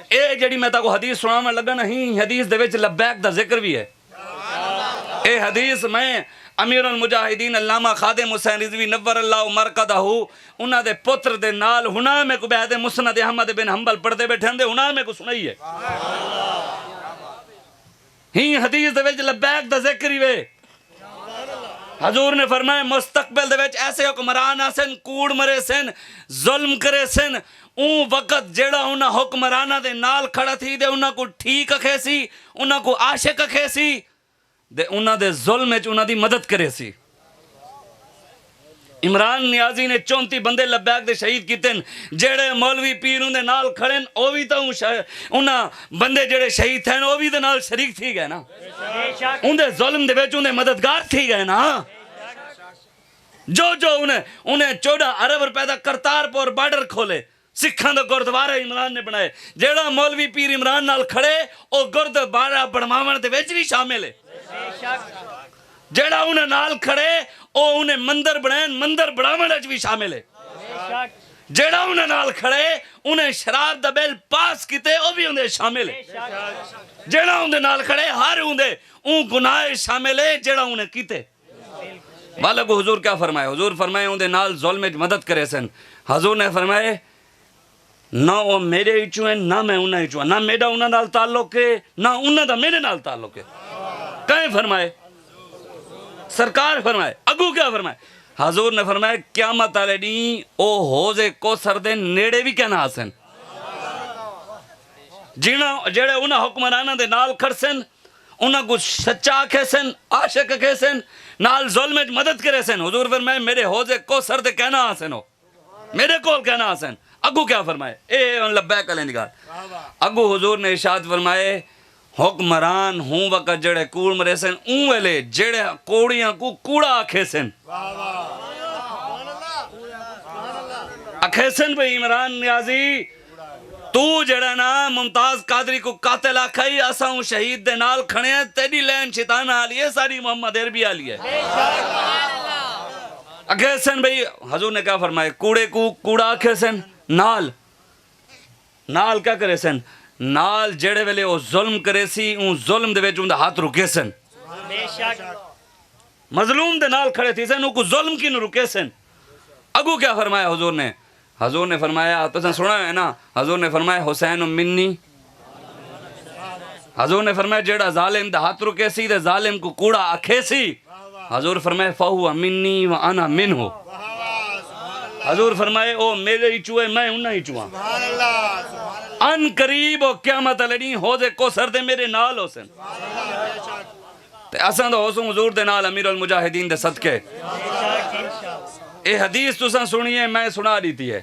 اے جڑی میں تاکو حدیث سنا میں لگا نہیں حدیث دے وچ لبیک دا ذکر بھی ہے اے حدیث میں امیر المجاہدین علامہ خادم حسین رضوی نور اللہ مرکدہ انہاں دے پتر دے نال ہنا میں کو بیعت مسند احمد بن حنبل پڑھتے بیٹھے ہیں ہنا میں کو سنائی ہے ہی حدیث دے وچ لبیک دا ذکر ہی وے حضور نے فرمایا مستقبل دے وچ ایسے حکمران آسن کوڑ مرے سن ظلم کرے سن اون وقت جیڑا انہاں حکمرانہ دے نال کھڑا تھی دے انہاں کو ٹھیک اکھے سی انہاں کو عاشق اکھے سی دے انہاں دے ظلم وچ انہاں دی مدد کرے سی عمران نیازی نے 34 بندے لبیک دے شہید کیتے ہیں جیڑے مولوی پیر ان دے نال کھڑے او بھی تو انہاں بندے جیڑے شہید تھے او بھی دے نال شریک تھی گئے نا ان دے ظلم دے وچ ان دے مددگار تھی گئے نا جو انہیں 14 ارب روپے دا کرتارپور بارڈر کھولے سکھاں دا گردوارہ عمران نے بنائے جیڑا مولوی پیر عمران نال کھڑے او گردوارہ بنواون دے وچ بھی شامل ہے جیڑا انہیں نال کھڑے او انہیں مندر بنائیں مندر بڑھاون وچ بھی شامل ہے جیڑا انہیں نال کھڑے انہیں شراب دا بیل پاس کیتے او بھی انہیں شامل ہے جیڑا انہیں نال کھڑے ہر اون گناہ شامل ہے جیڑا انہیں کیتے والا کو حضور کیا فرمائے حضور فرمائے انہیں نال ظلم وچ مدد کرے سن حضور نے فرمائے نہ وہ میرے ہی چویں نہ میں انہیں ہی چویں نہ میرا انہیں نال تعلق ہے نہ انہیں دا میرے نال تعلق ہے کہیں فرمائے سرکار فرمائے اگو کیا فرمائے حضور نے فرمائے قیامت والے دن او حوض کوثر دے نیڑے بھی کہنا آسن جیڑے انہاں حکمرانہ دے نال کھڑسن انہاں کو سچا کہے سن عاشق کہے سن نال ظلم وچ مدد کرے سن حضور فرمائے میرے حوض کوثر دے کہنا آسن ہو میرے کول کہنا آسن اگو کیا فرمائے اے لبیک علیہ نگار اگو حضور نے ارشاد فرمائے حکمران ہوں وقت جڑے کوڑ مرے سن اون ویلے جڑے کوڑیاں کو کوڑا آکھے سن آکھے سن بھئی عمران نیازی تو جڑا نا ممتاز قادری کو قاتل آکھائی اسا ہوں شہید دے نال کھڑے ہیں تیری لین شیطان آلی ہے ساری محمد عربی آلی ہے آکھے سن بھئی حضور نے کیا فرمائے کوڑے کو کوڑا آکھے سن نال کیا کرے سن نال جڑے ویلے او ظلم کرے سی اون ظلم دے وچ اون دا ہاتھ رکے سن مظلوم دے نال کھڑے تھی سن او کو ظلم کی نو رکے سن اگو کیا فرمایا حضور نے فرمایا تو سن سنا ہے نا حضور نے فرمایا حسین منی حضور نے فرمایا جڑا ظالم دا ہاتھ رکے سی دے ظالم کو کوڑا آکھے سی حضور فرمایا فہو منی و انا منہو حضور فرمائے او میرے ہی چوئے میں انہا ہی چوہاں ان قریب و قیامت علیہ حوض کوثر دے میرے نال ہو سن تے اساں دا حوض حضور دے نال امیر المجاہدین دے صدقے اے حدیث تو سن سنیے میں سنا دیتی ہے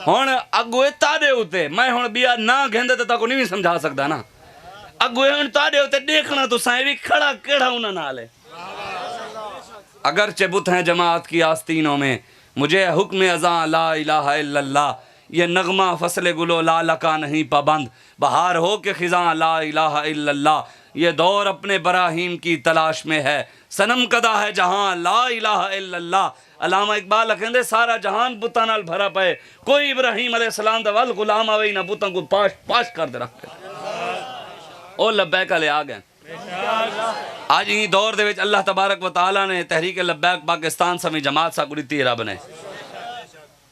ہون اگوے تاڑے ہوتے میں ہون بیا نہ گھندے تے تاکو نہیں سمجھا سکتا نا اگوے ہون تاڑے ہوتے دیکھنا تو سائیں بھی کھڑا کیڑا انہا نال ہے اگرچہ بت ہیں جماعت کی آستینوں میں مجھے حکم ازاں لا الہ الا اللہ یہ نغمہ فصل گلو لا لکا نہیں پابند بہار ہو کے خزاں لا الہ الا اللہ یہ دور اپنے براہیم کی تلاش میں ہے سنم کدا ہے جہاں لا الہ الا اللہ علامہ اقبال لکھیں دے سارا جہان بتاں نال بھرا پائے کوئی ابراہیم علیہ السلام دا وال غلام آوئی نہ بتاں کو پاش کر دے رکھتے او لبیک علیہ آگئے آج ہی دور دے وچ اللہ تبارک و تعالیٰ نے تحریک لبیک پاکستان سمی جماعت سا گڑی تیرہ بنے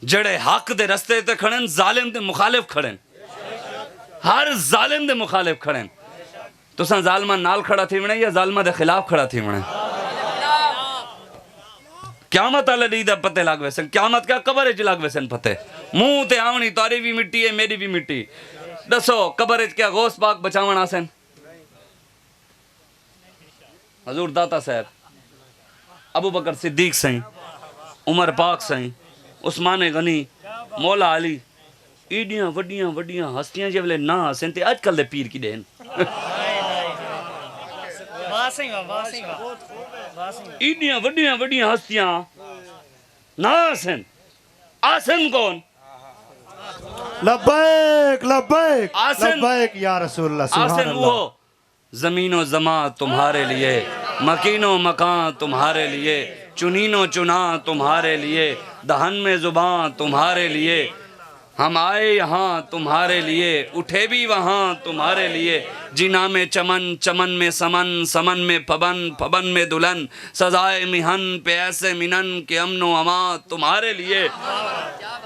جڑے حق دے رستے تے کھڑیں ظالم دے مخالف کھڑیں ہر ظالم دے مخالف کھڑیں تو سن ظالمہ نال کھڑا تھی منے یا ظالمہ دے خلاف کھڑا تھی منے قیامت اللہ دی دا پتے لاگ ویسن قیامت کیا قبر اچ لاگ ویسن پتے منہ تے آونی تاری بھی مٹی ہے میری بھی مٹی دسو قبر اچ کیا غوث پاک بچاون آسن حضور داتا صاحب ابو بکر صدیق سائیں عمر پاک سائیں عثمان غنی مولا علی ایڈیاں وڈیاں ہستیاں جب لے نہ ہسیں تے آج کل دے پیر کی دین ایڈیاں وڈیاں ہستیاں نہ ہسیں آسن کون لبیک لبیک لبیک یا رسول اللہ سبحان آسن اللہ وہ زمین و زمان تمہارے لیے مکین و مکان تمہارے لیے چنین و چنا تمہارے لیے دہن میں زبان تمہارے لیے ہم آئے یہاں تمہارے لیے، اٹھے بھی وہاں تمہارے لیے، جنا میں چمن، چمن میں سمن، سمن میں پبن، پبن میں دلہن، سزائے مہن پہ ایسے منن کہ امن و امان تمہارے لیے۔